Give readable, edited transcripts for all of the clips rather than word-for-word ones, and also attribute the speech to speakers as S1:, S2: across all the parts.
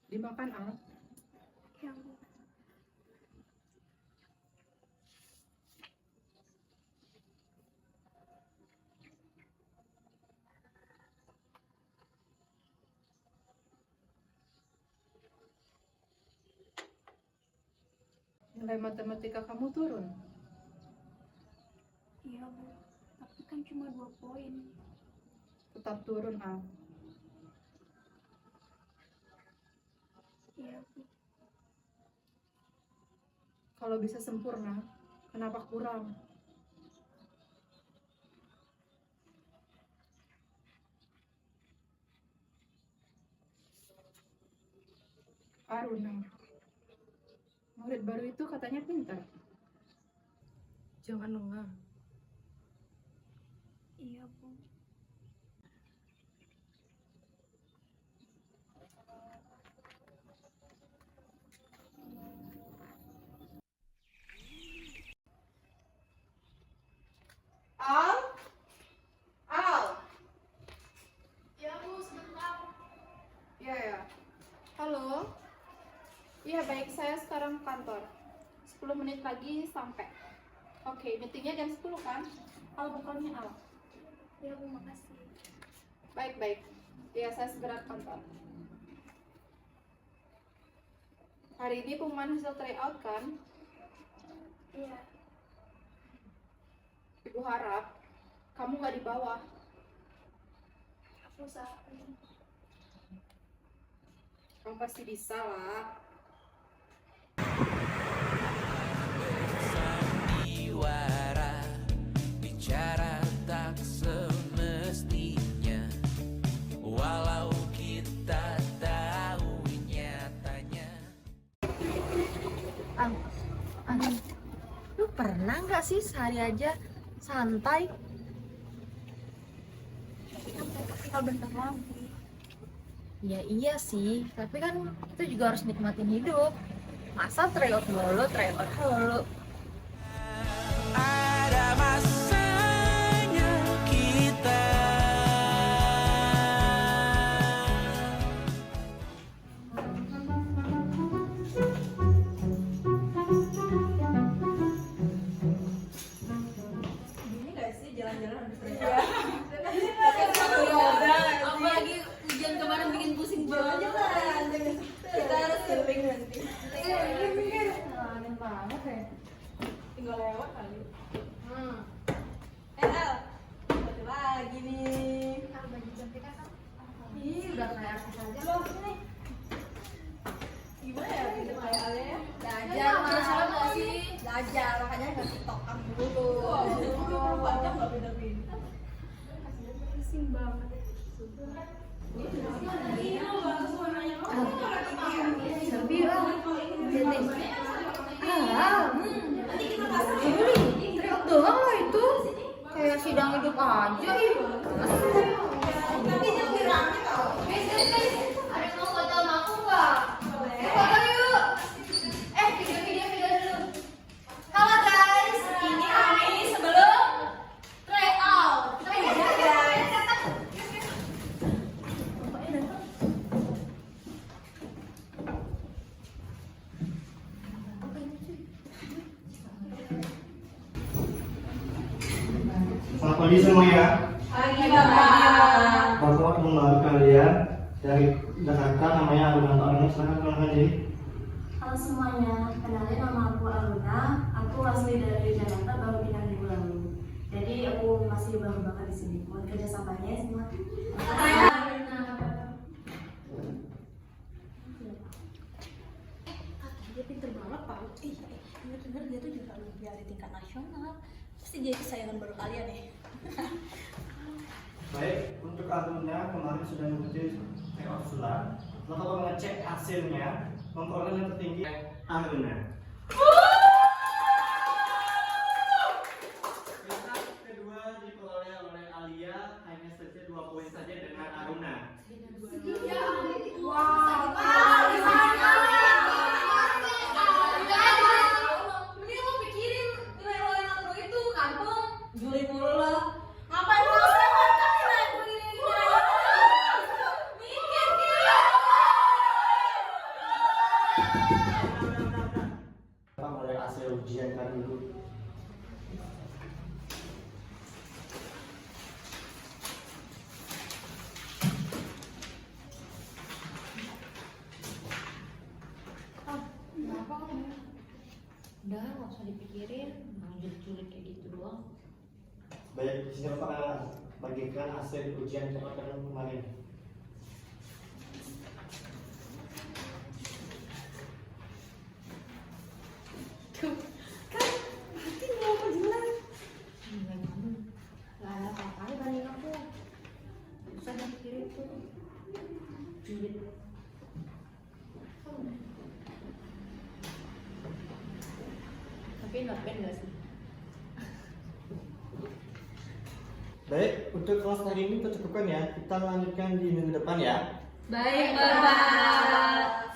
S1: Dimakan, Al.
S2: Ya Bu.
S1: Nilai matematika kamu turun.
S2: Iya Bu, tapi kan cuma 2 poin.
S1: Tetap turun, Al.
S2: Iya Bu.
S1: Kalau bisa sempurna, kenapa kurang? Aruna, murid baru itu katanya pintar. Jangan lengah.
S2: Iya Bu.
S1: Al? Al?
S2: Ya Bu, sebentar.
S1: Iya ya. Halo? Iya baik, saya sekarang kantor. 10 menit lagi sampai. Oke, meetingnya jam 10 kan? Al bukannya Al.
S2: Ya Bu, makasih.
S1: Baik. Ya, saya segera ke kantor. Hari ini pengumuman hasil tryout kan?
S2: Iya.
S1: Ibu harap kamu gak di bawah.
S2: Aku usahain.
S1: Kamu pasti bisa lah.
S3: Sandiwara bicara tak semestinya, walau kita tahu nyatanya.
S4: Lu pernah nggak sih sehari aja santai?
S2: Tapi kan mereka tinggal bentar lagi.
S4: Ya iya sih, tapi kan kita juga harus nikmatin hidup. Masa tryout mulu.
S3: Ada masanya kita.
S4: Gini gak sih jalan-jalan habis apalagi hujan kemarin bikin pusing banget. Kita harus camping nanti. Aneh banget ya. Tinggal lewat kali. Al, balik lagi nih.
S2: Nah, baju cantik kan?
S4: Ih, udah kayak artis aja loh ini. Gimana ya hidup kayak Ale ya? Belajar nggak sih? Belajar, makanya nggak tiktokan dulu. Panjang nggak beda-beda.
S2: Pusing banget.
S4: Teriak doang lah itu. Kayak sidang hidup aja ih. Ada yang mau foto sama aku nggak? Foto yuk. Video dulu. Halo guys, ini kami sebelum tryout. Guys.
S5: Selamat pagi semuanya.
S4: Pagi Bapak.
S5: Bapak membawa kalian dari Jakarta, namanya Aruna. Aruna, silahkan kenalkan diri.
S6: Halo semuanya, kenalin nama aku Aruna. Aku asli dari Jakarta, baru pindah minggu lalu. Jadi aku masih baru banget di sini. Buat kerja sampahnya semua.
S7: Dia pinter banget Pak. Bener-bener dia tuh juga olimpiade tingkat nasional. Pasti jadi kesayangan baru kalian ya.
S5: Baik, untuk Aruna kemarin sudah mengikuti tryout ulang. Setelah Bapak mengecek hasilnya, memperoleh yang tertinggi Aruna. Peringkat kedua diperoleh oleh Alia, hanya saja 2 poin saja dengan Aruna.
S4: Mending lo pikirin nilai lo yang lo itu kampung juli mulu lo. Ngapain lo lewat kan nilai begini mikir
S7: Udah nggak usah dipikirin, julid-julid kayak gitu doang.
S5: Baik, di sini Bapak akan bagikan hasil ujian cepat kemarin.
S7: Tuh, kan berarti nggak apa jelek. Nggak kamu, nggak ada apa-apanya banding aku. Nggak usah dipikirin tuh. Julid. Tapi not bad nggak sih?
S5: Baik, untuk kelas hari ini kita cukupkan ya. Kita lanjutkan di minggu depan ya.
S7: Baik, Bapak.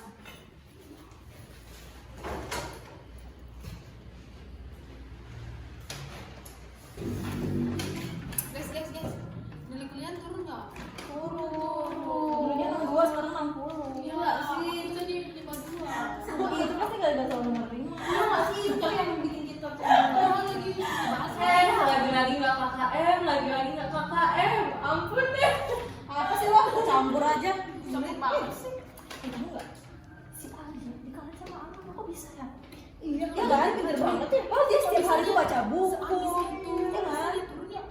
S1: Guys, nilai kalian turun nggak?
S7: Dulunya 62, sekarang 60.
S1: Iya nggak sih, itu tadi 52.
S7: Itu pasti gak ada soal nomor 5.
S1: Iya nggak sih, itu yang bikin kita lagi bahas.
S7: Lagi-lagi gak KKM, lagi-lagi gak KKM. Ampun deh.
S1: Apa sih lo?
S7: Campur aja.
S1: Campur banget sih.
S7: Kamu gak? Si Ali dikalahin sama Anna, kok bisa ya?
S1: Iya
S7: Ya kan, pinter banget ya. Oh dia setiap hari tuh baca buku.
S1: itu.
S7: Ya kan?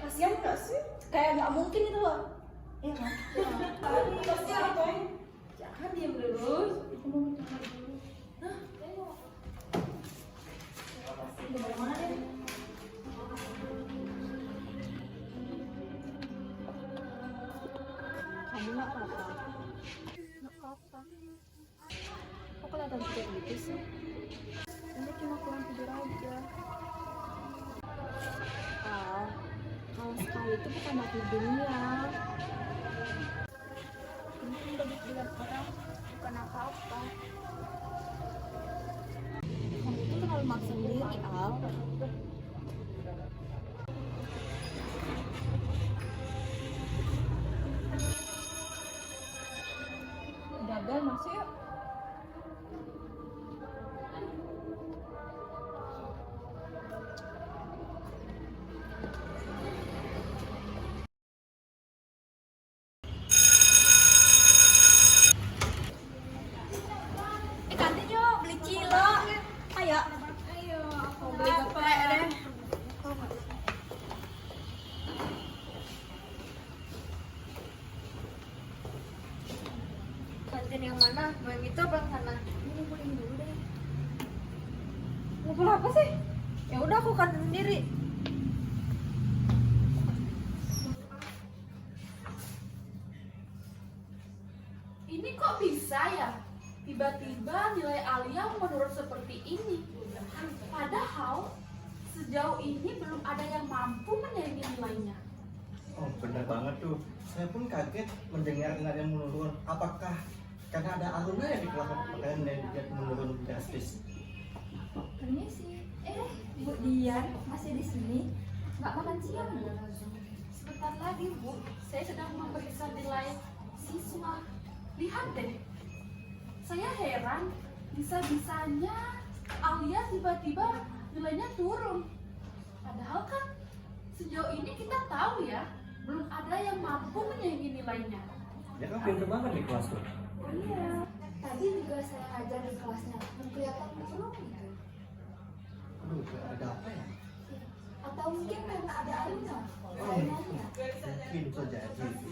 S7: Kasian gak sih? Kayak gak mungkin itu loh. Iya kan?
S1: Pasti apa? Jangan diam terus. Aku mau minta dulu. Hah?
S7: Dari mana deh?
S1: Kamu nggak apa-apa. Nggak apa-apa. Kok kelihatan kayak gitu sih? Ini cuma kurang tidur aja. Kalau sekali itu bukan mati dunia. Ini kan udah dibilang orang bukan apa-apa. Kamu itu terlalu maksa diri, Al. Gagal masuk yuk.
S7: Kantin yuk, beli cilok. Ayo.
S1: Mau beli geprek deh.
S7: Kantin yang mana? Mau yang itu apa yang sana?
S1: Ini ngumpulin dulu deh.
S7: Ngumpul apa sih? Ya udah aku kantin sendiri.
S1: Ini kok bisa ya? Tiba-tiba nilai Alia menurun seperti ini. Padahal sejauh ini belum ada yang mampu menyaingi nilainya.
S5: Oh, benar banget tuh. Saya pun kaget mendengar nilai yang menurun. Apakah karena ada alumni yang di kelas makanya nilai menurun drastis?
S1: Permisi. Bu Dian masih di sini? Nggak makan siang, Bu? Sebentar lagi, Bu. Saya sedang memeriksa nilai siswa. Lihat deh. Saya heran, bisa-bisanya Alia tiba-tiba nilainya turun. Padahal kan sejauh ini kita tahu ya, belum ada yang mampu menyaingi nilainya.
S5: Ya kan pinter banget di kelas tuh.
S2: Iya. Tadi juga saya ajar di kelasnya. Kelihatan belum gitu.
S5: Aduh, ada apa ya?
S2: Atau mungkin karena ada Alina.
S5: Oh, mungkin bisa jadi.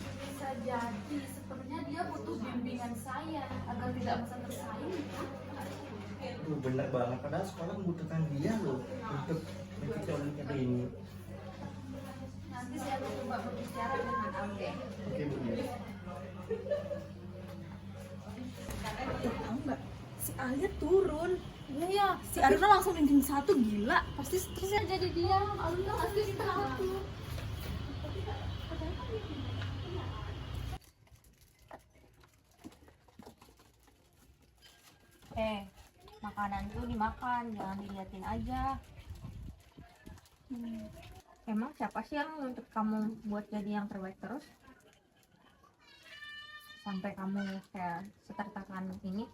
S1: Bisa jadi, sepertinya dia butuh bimbingan saya agar tidak bisa bersaing.
S5: Aduh, benar banget. Padahal sekolah membutuhkan dia loh untuk mengikuti olimpiade ini.
S1: Nanti saya akan coba berbicara dengan Angge.
S5: Oke, Bu.
S7: Tahu nggak? Si Alia turun. Iya ya. Si Aruna langsung ranking 1, gila. Pasti stresnya
S1: Jadi dia, Alina pasti takut.
S7: makanan tuh dimakan, jangan diliatin aja. Emang siapa sih yang nuntut kamu buat jadi yang terbaik terus? Sampai kamu kayak setertakan ini?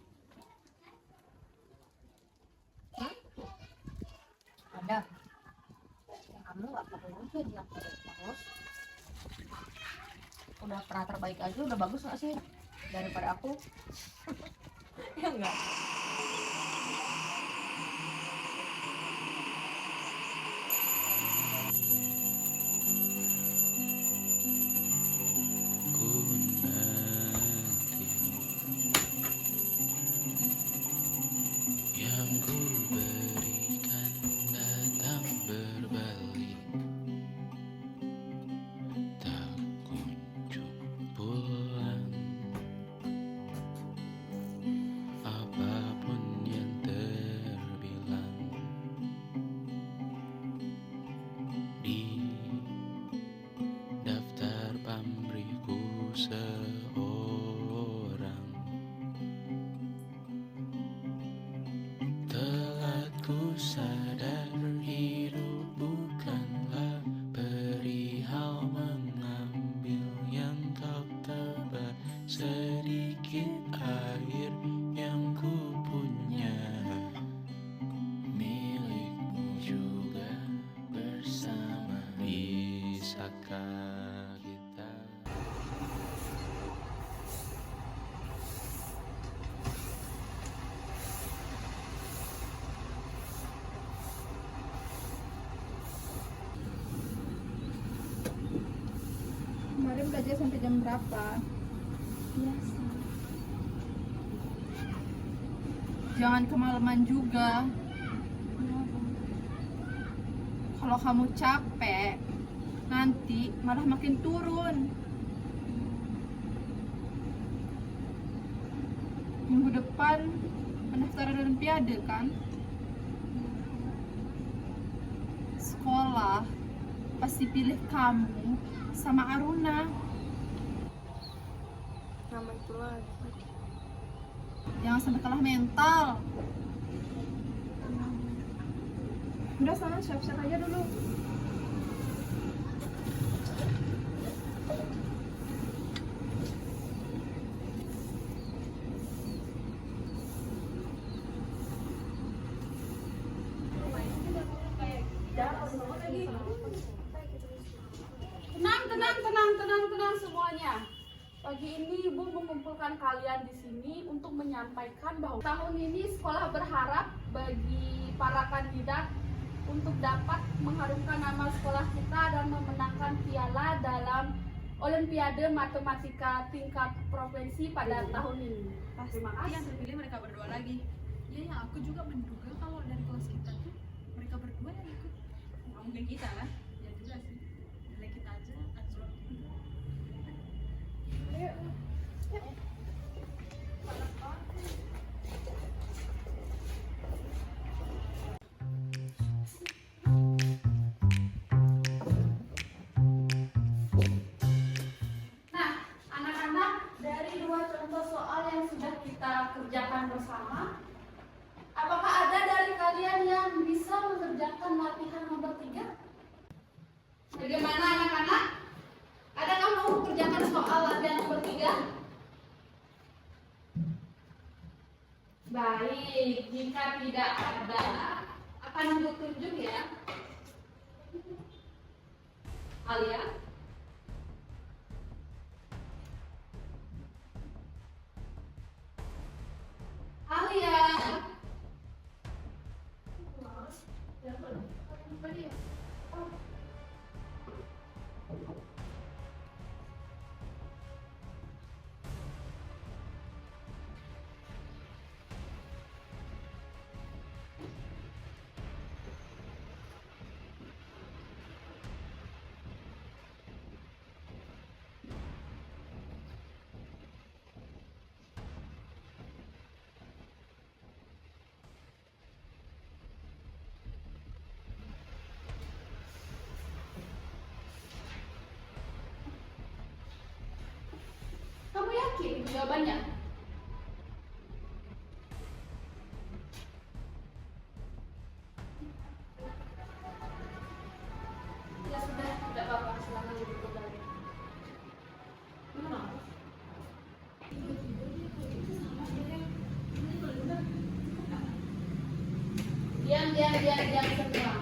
S7: Ada. Ya, kamu gak perlu jadi yang terbaik terus. Udah pernah terbaik aja udah bagus gak sih? Daripada aku. Ya enggak?
S3: sadar hidup bukanlah perihal mengambil yang kau tebar. Sedikit air yang ku punya milikmu juga bersama. Bisakah kita?
S1: Kemarin belajar sampai jam berapa?
S2: Biasa.
S1: Jangan kemalaman juga. Kalau kamu capek, nanti malah makin turun. Minggu depan pendaftaran Olimpiade kan? Sekolah pasti pilih kamu sama Aruna.
S6: Nama itu lagi.
S1: Jangan sampai kalah mental. Udah sana siap-siap aja dulu.
S4: Tenang semuanya. Pagi ini Ibu mengumpulkan kalian di sini untuk menyampaikan bahwa tahun ini sekolah berharap bagi para kandidat untuk dapat mengharumkan nama sekolah kita dan memenangkan piala dalam Olimpiade Matematika tingkat provinsi pada tahun ini. Terima kasih.
S1: Yang terpilih mereka berdua lagi. Ya, yang aku juga menduga kalau dari kelas kita tuh mereka berdua yang ikut. Nggak mungkin kita lah. Ya juga sih. Nilai kita aja anjlok. Ayo.
S4: Nah, anak-anak, dari dua contoh soal yang sudah kita kerjakan bersama, apakah ada dari kalian yang bisa mengerjakan latihan nomor 3? Bagaimana anak-anak? Adakah mau mengerjakan soal latihan nomor 3? Baik, jika tidak ada, akan Ibu tunjuk ya. Alia? Alia. Kamu yakin jawabannya? Ya sudah, tidak apa-apa. Silakan Ibu kembali. Diam semua.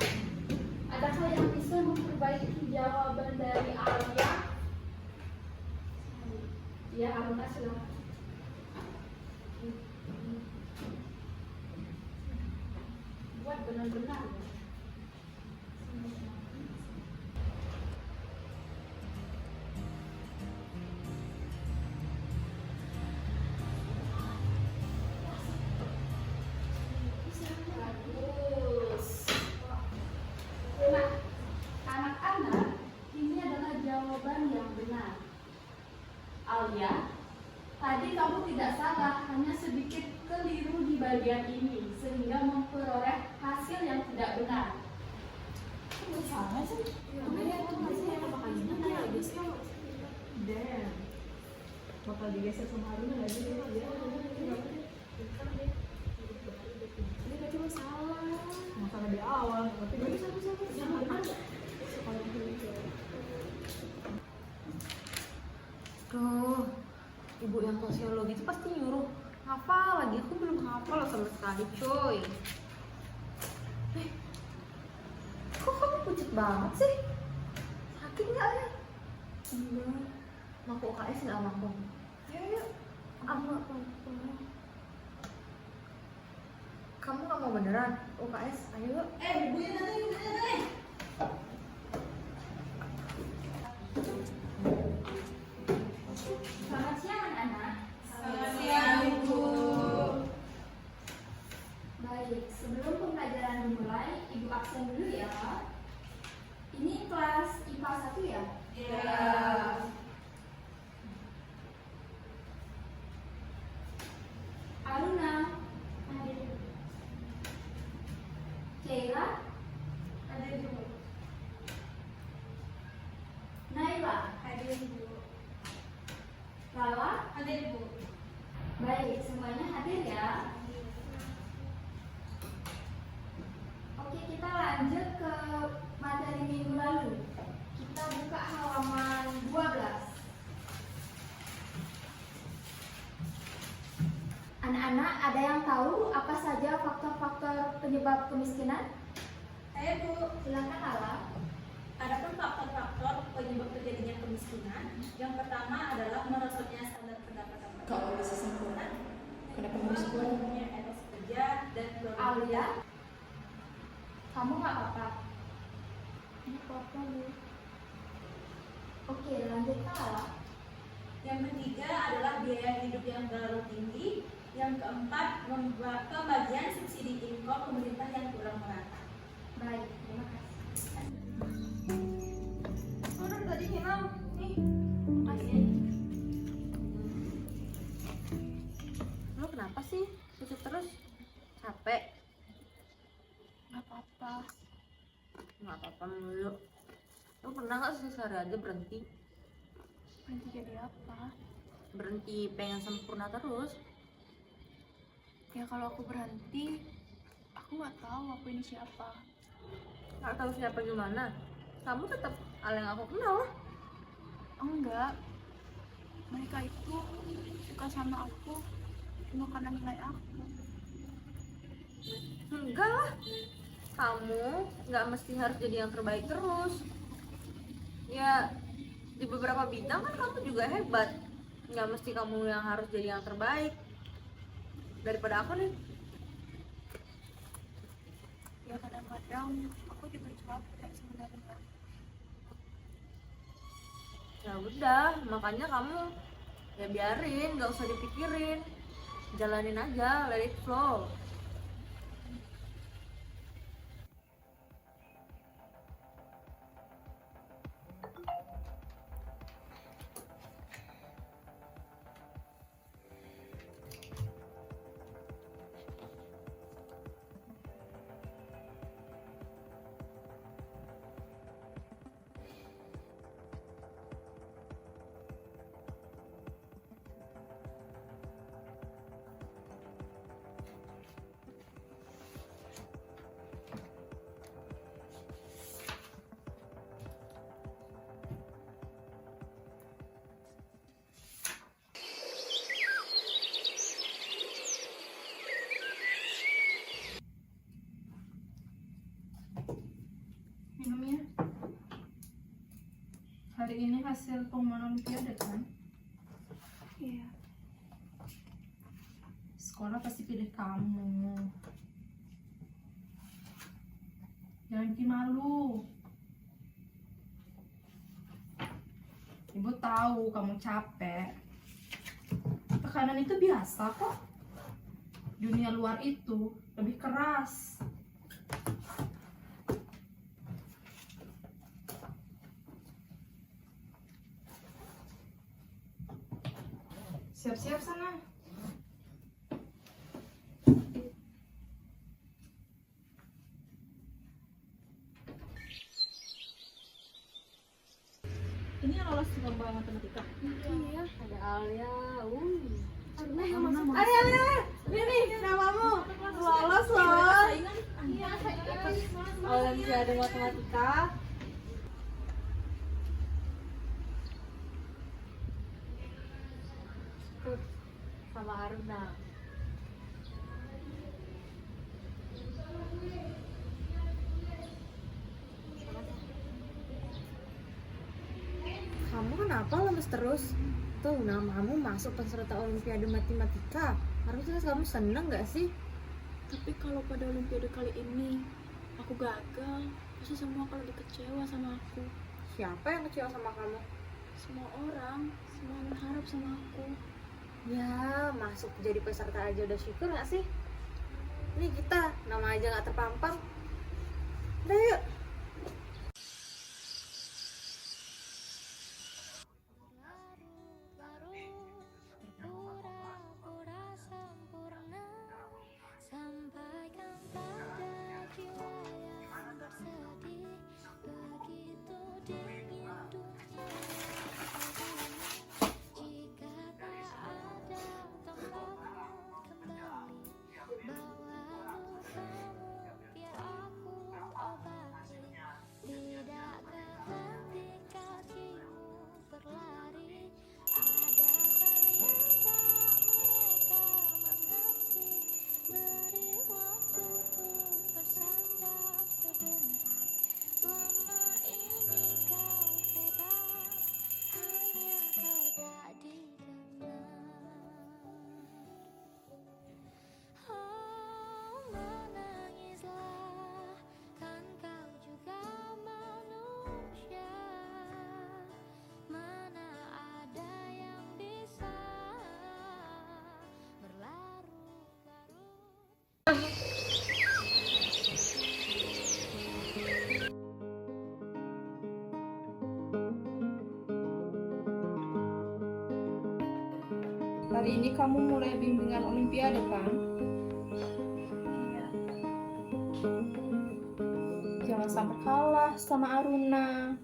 S4: Adakah yang bisa memperbaiki jawaban dari Alia? Ya, Aruna silakan. Buat benar-benar. Bagus. Nah, anak-anak, ini adalah jawaban yang benar. Alia, tadi kamu tidak salah, hanya sedikit keliru di bagian ini, sehingga memperoleh hasil yang tidak benar. Salah sih?
S6: Bakal digeser sama Haruna lagi dia.
S4: Dia cuma salah.
S7: tapi dulu sama Tuh, ibu yang sosiologi itu pasti nyuruh hafal lagi. Aku belum hafal sama sekali, coy. Kok kamu pucet banget sih? Sakit nggak ya? Enggak. Mau ke UKS nggak sama aku? Yuk. Aku nggak apa-apa. Kamu nggak mau beneran UKS? Ayo.
S4: Ibunya datang.
S2: Selamat siang anak-anak.
S4: Selamat siang, Ibu.
S2: Baik, sebelum pembelajaran dimulai, Ibu absen dulu ya. Ini kelas IPA 1 ya?
S4: Iya.
S2: Aruna, hadir. Ceira,
S4: Hadir, Ibu.
S2: Naila,
S4: Hadir, Ibu.
S2: Lala.
S4: Hadir, Ibu.
S2: Baik, semuanya hadir ya. Oke, kita lanjut ke materi minggu lalu. Kita buka halaman 12. Anak-anak, ada yang tahu apa saja faktor-faktor penyebab kemiskinan?
S4: Saya, Bu.
S2: Silakan Lala.
S4: Adapun faktor-faktor penyebab terjadinya kemiskinan, yang pertama adalah merosotnya standar pendapatan masyarakat.
S1: Kalau bisa sempurna, kenapa harus
S4: Kedua, kurangnya etos kerja dan
S2: Alia, kamu nggak apa-apa?
S1: Ini apa Bu?
S2: Oke, lanjutkan Lala.
S4: Yang ketiga adalah biaya hidup yang terlalu tinggi. Yang keempat, pembagian subsidi impor pemerintah yang kurang merata.
S2: Baik, terima kasih.
S4: Udah tadi hilang nih.
S2: Makasih.
S7: Lu kenapa sih? Pucet terus? Capek?
S1: Nggak apa-apa.
S7: Nggak apa-apa mulu. Lu pernah nggak sehari aja berhenti?
S1: Nanti jadi apa?
S7: Berhenti pengen sempurna terus?
S1: Ya kalau aku berhenti, aku nggak tahu aku ini siapa.
S7: Nggak tahu siapa gimana? Kamu tetap hal yang aku kenal lah.
S1: Enggak. Mereka itu suka sama aku cuma karena nilai aku.
S7: Enggak lah. Kamu nggak mesti harus jadi yang terbaik terus. Ya, di beberapa bidang kan kamu juga hebat. Nggak mesti kamu yang harus jadi yang terbaik. Daripada aku nih.
S1: Ya kadang-kadang aku juga capek sebenarnya.
S7: Ya udah, makanya kamu ya biarin, nggak usah dipikirin. Jalanin aja, let it flow.
S1: Minum ya. Hari ini hasil pengumuman olimpiade kan? Iya. Sekolah pasti pilih kamu. Jangan bikin malu. Ibu tahu kamu capek. Tekanan itu biasa kok. Dunia luar itu lebih keras. Siap-siap sana.
S4: Ini yang lolos lomba matematika.
S1: Iya.
S7: Ada Alia,
S4: Alia, ini namamu lolos loh.
S1: Iya,
S4: Alia
S7: Olimpiade Matematika. Tuh, sama Aruna. Kamu kenapa lemes terus? Tuh, namamu masuk peserta Olimpiade Matematika. Harusnya kamu seneng gak sih?
S8: Tapi kalau pada Olimpiade kali ini aku gagal, pasti semua akan lebih kecewa sama aku.
S7: Siapa yang kecewa sama kamu?
S8: Semua orang, semua berharap sama aku.
S7: Ya, masuk jadi peserta aja udah syukur gak sih? Nih kita, nama aja gak terpampang. Udah yuk.
S9: Sampaikan pada jiwa yang bersedih, begitu dingin dunia jika tak ada tempatmu kembali. Bawa lukamu biar aku obati. Tidakkah nanti kakimu berlari? Adakah yang tak mereka mengerti? Beri waktu untuk bersandar sebentar. Selama ini kau hebat, hanya kau tak didengar. Oh, menangislah, kan kau juga manusia. Mana ada yang bisa berlarut-larut.
S1: Hari ini kamu mulai bimbingan Olimpiade kan?
S6: Iya.
S1: Jangan sampai kalah sama Aruna.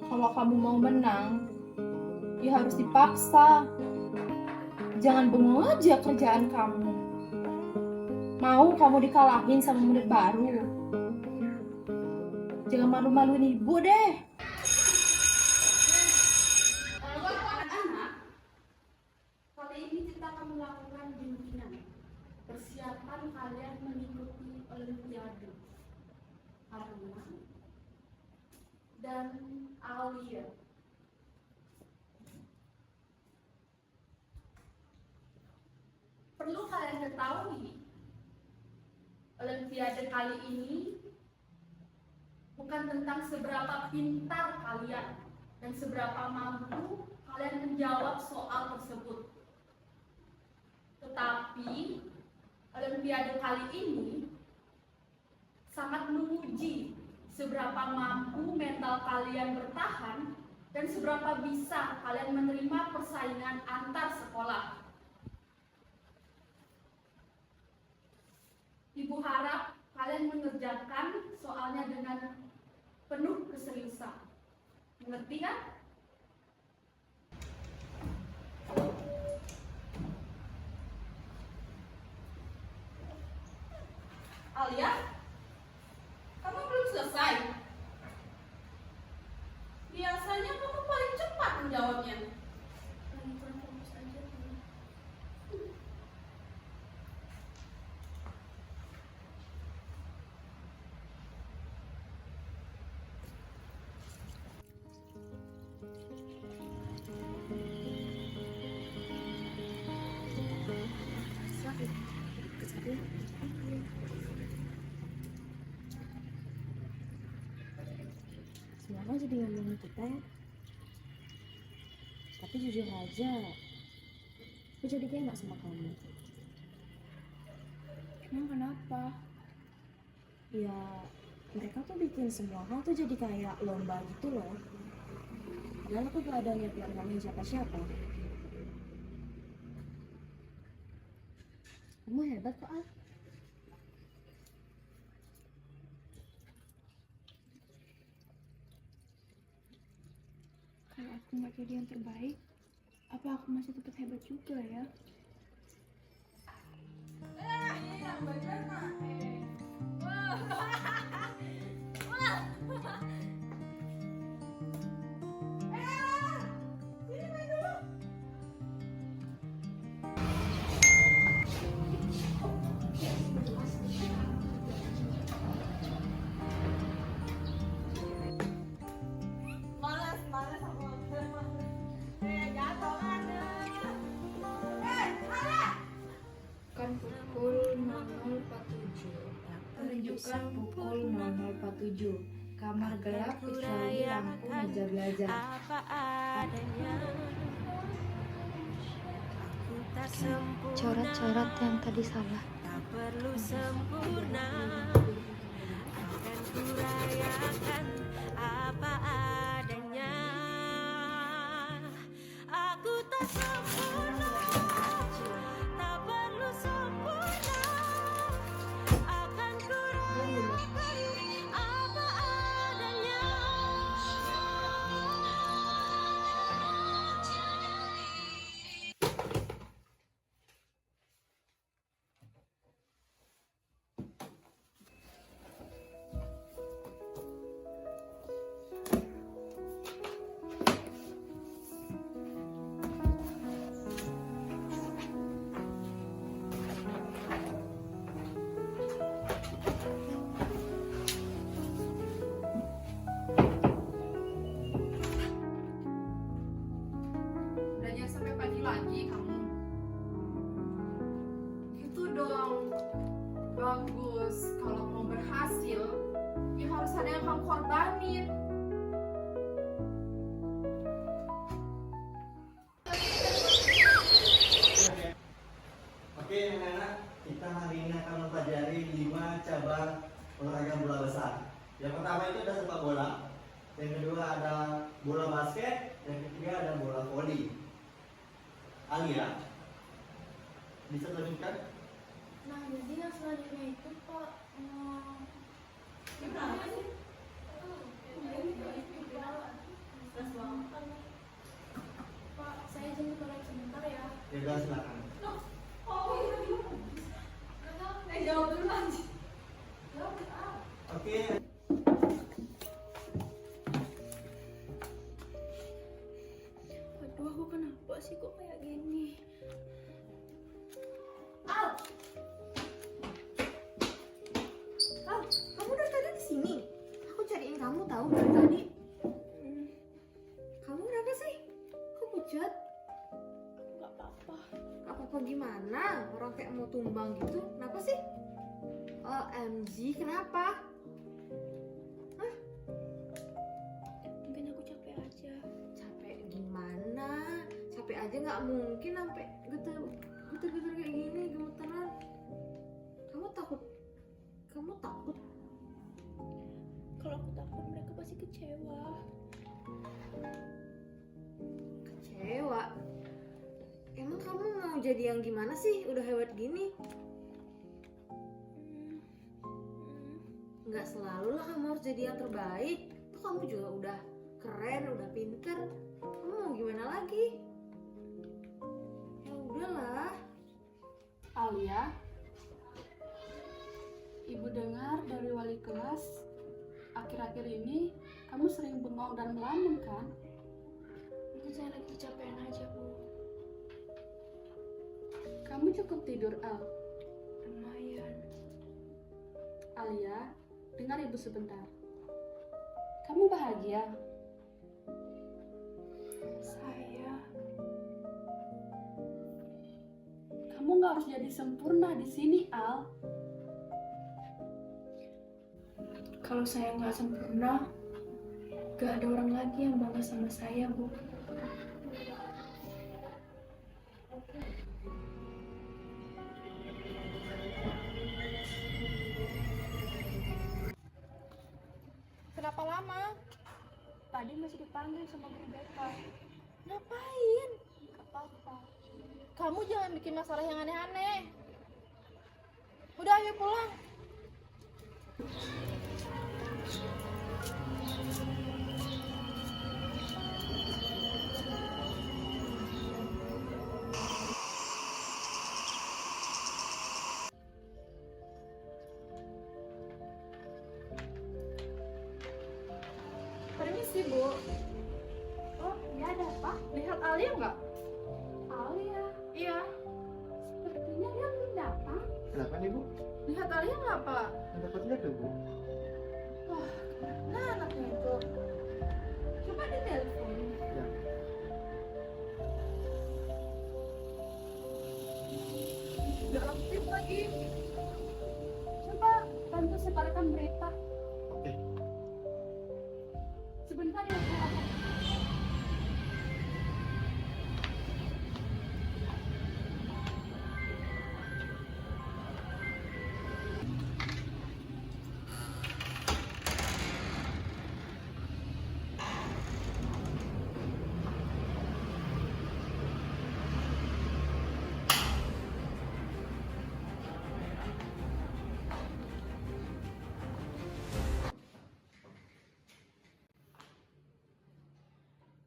S1: Kalau kamu mau menang, ya harus dipaksa. Jangan bengong aja kerjaan kamu. Mau kamu dikalahin sama murid baru? Jangan malu-maluin ibu deh.
S6: Anak-anak, kali ini kita akan melakukan bimbingan persiapan kalian mengikuti Olimpiade. Aruna dan Alia. Perlu kalian ketahui, Olimpiade kali ini bukan tentang seberapa pintar kalian dan seberapa mampu kalian menjawab soal tersebut. Tetapi Olimpiade kali ini sangat menguji seberapa mampu mental kalian bertahan dan seberapa bisa kalian menerima persaingan antar sekolah. Ibu harap kalian mengerjakan soalnya dengan penuh keseriusan. Mengerti kan? Alia, kamu belum selesai? Biasanya kamu paling cepat menjawabnya.
S2: Lagi kurang fokus aja, Bu.
S7: Semoga jadi ngomongin kita ya. Tapi jujur aja, aku jadi kayak gak sama kamu.
S8: Emang kenapa?
S7: Ya, mereka tuh bikin semua hal tuh jadi kayak lomba gitu loh. Padahal aku gak ada niat buat ngomongin siapa-siapa. Kamu hebat kok, Al.
S8: Kalau aku nggak jadi yang terbaik, apa aku masih tetap hebat juga ya?
S2: Kan pukul 00.47. Menunjukkan pukul 00.47. Kamar gelap kecuali lampu meja belajar.
S9: apa adanya. Aku tak sempurna,
S10: Coret-coret yang tadi salah.
S9: tak perlu sempurna. Akan kurayakan apa adanya. Aku tak sempurna, tak perlu sempurna. Akan kurayakan apa adanya.
S1: Belajar sampai pagi lagi kamu. Gitu dong. Bagus. Kalau mau berhasil, ya harus ada yang kamu korbanin.
S5: Oke anak-anak, kita hari ini akan mempelajari 5 cabang olahraga bola besar. Yang pertama itu ada sepak bola, yang kedua ada bola basket, yang ketiga ada bola voli. Alia, bisa tunjukkan?
S6: Nah, jadi yang selanjutnya itu Pak,
S2: Gimana sih?
S6: Pak, saya izin toilet sebentar ya.
S5: Ya udah silakan.
S2: Jawab dulu aja.
S5: Oke.
S8: Aduh, aku kenapa sih kok kayak gini?
S7: Al, kamu dari tadi di sini. Aku cariin kamu tahu dari tadi. Kamu kenapa sih? Kok pucat?
S8: Gak apa-apa.
S7: Gak apa-apa gimana? Orang kayak mau tumbang gitu. Kenapa sih? OMG, kenapa?
S8: Mungkin aku capek aja.
S7: Capek gimana? Capek aja nggak mungkin sampai getar-getar kayak gini, gemeteran. Kamu takut? Kamu takut?
S8: Kalau aku takut mereka pasti kecewa.
S7: Kecewa? Emang kamu mau jadi yang gimana sih? Udah hebat gini? Nggak selalu lah kamu harus jadi yang terbaik. Tuh kamu juga udah keren, udah pinter. Kamu mau gimana lagi? Ya udahlah.
S11: Alia, ibu dengar dari wali kelas akhir-akhir ini kamu sering bengong dan melamun kan?
S8: Mungkin saya lagi kecapean aja, Bu.
S11: Kamu cukup tidur, Al.
S8: Lumayan.
S11: Alia, dengar ibu sebentar. Kamu bahagia?
S8: Saya
S11: Kamu nggak harus jadi sempurna di sini, Al.
S8: kalau saya nggak sempurna, gak ada orang lagi yang bangga sama saya, Bu.
S1: Kenapa lama?
S8: Tadi masih dipanggil sama Bu Beta.
S1: Ngapain?
S8: Gak apa-apa.
S1: Kamu jangan bikin masalah yang aneh-aneh. Udah ayo pulang. Lihat Alia nggak Pak?
S5: Dapat lihat tuh Bu.
S1: Wah, nah anaknya itu. Coba ditelepon.
S5: Ya.
S11: Nggak aktif lagi. Coba bantu sebarkan berita.
S5: Oke.
S11: Sebentar ya Bu.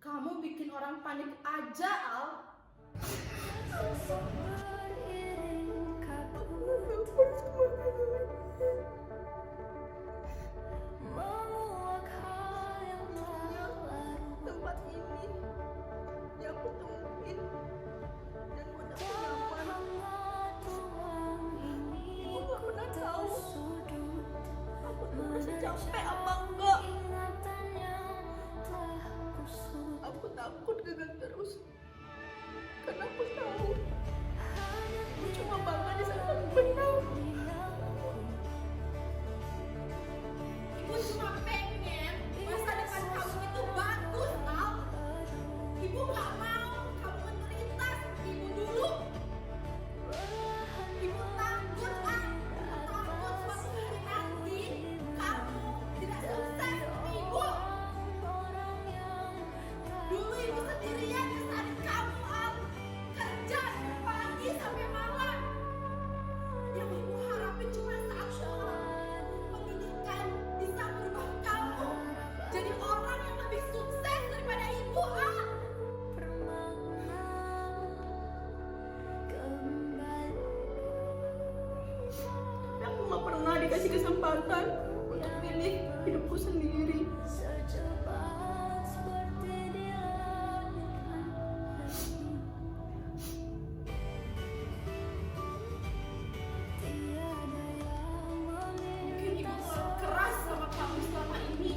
S1: Kamu bikin orang panik aja, Al.
S7: Tempat ini yang aku temuin dan udah nyaman. Ibu gak pernah tahu aku tuh merasa capek apa enggak. Aku takut gagal terus karena aku tahu aku cuma bangga di saat aku menang.
S4: Ibu cuma pengen masa depan kamu itu bagus, Al. Ibu gak mau kamu menderita seperti ibu dulu. Ibu takut, Al. Takut suatu hari nanti kamu tidak sukses seperti ibu. Dulu ibu sendirian besarin kamu, Al. Kerja dari pagi sampai malam. Yang ibu harapin cuma satu, pendidikan bisa merubah kamu jadi orang yang lebih sukses daripada ibu, Al.
S7: Tapi aku gak pernah dikasih kesempatan untuk pilih hidupku sendiri.
S4: Mungkin ibu terlalu keras sama kamu selama ini.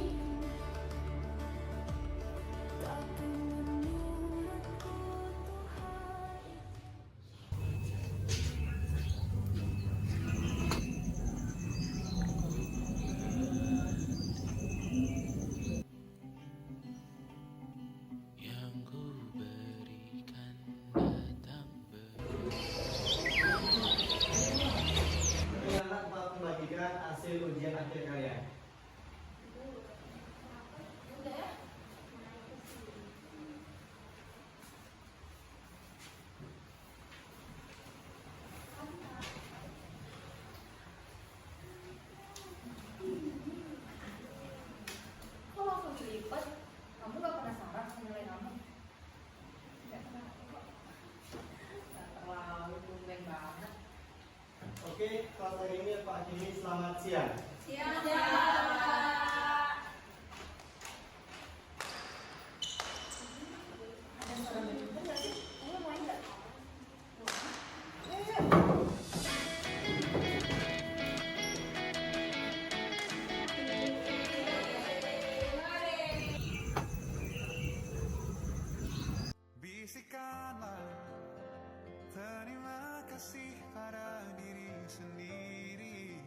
S3: yang ku berikan datang
S5: Ini anak mau membagikan hasil ujian akhir kalian.
S4: Kok langsung dilipat? Kamu gak penasaran sama nilai kamu? Gak pernah kok. Gak terlalu tumben banget.
S5: Oke, kelas hari ini Pak Kini selamat siang.
S4: Siap. Ada suara bener gak sih? Ayo main gak?
S12: Bisikanlah terima kasih pada diri sendiri.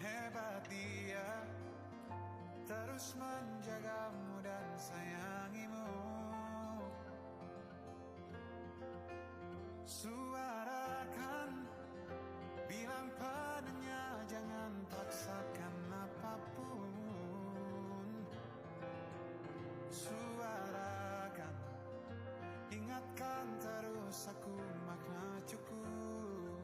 S12: Hebat dia terus menjagamu dan sayangimu. Suarakan, bilang padanya jangan paksakan apapun. Suarakan, ingatkan terus aku makna cukup.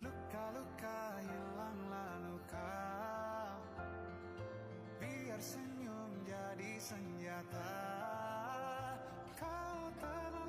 S12: Luka-luka hilanglah luka, biar senyum jadi senjata. Kau tak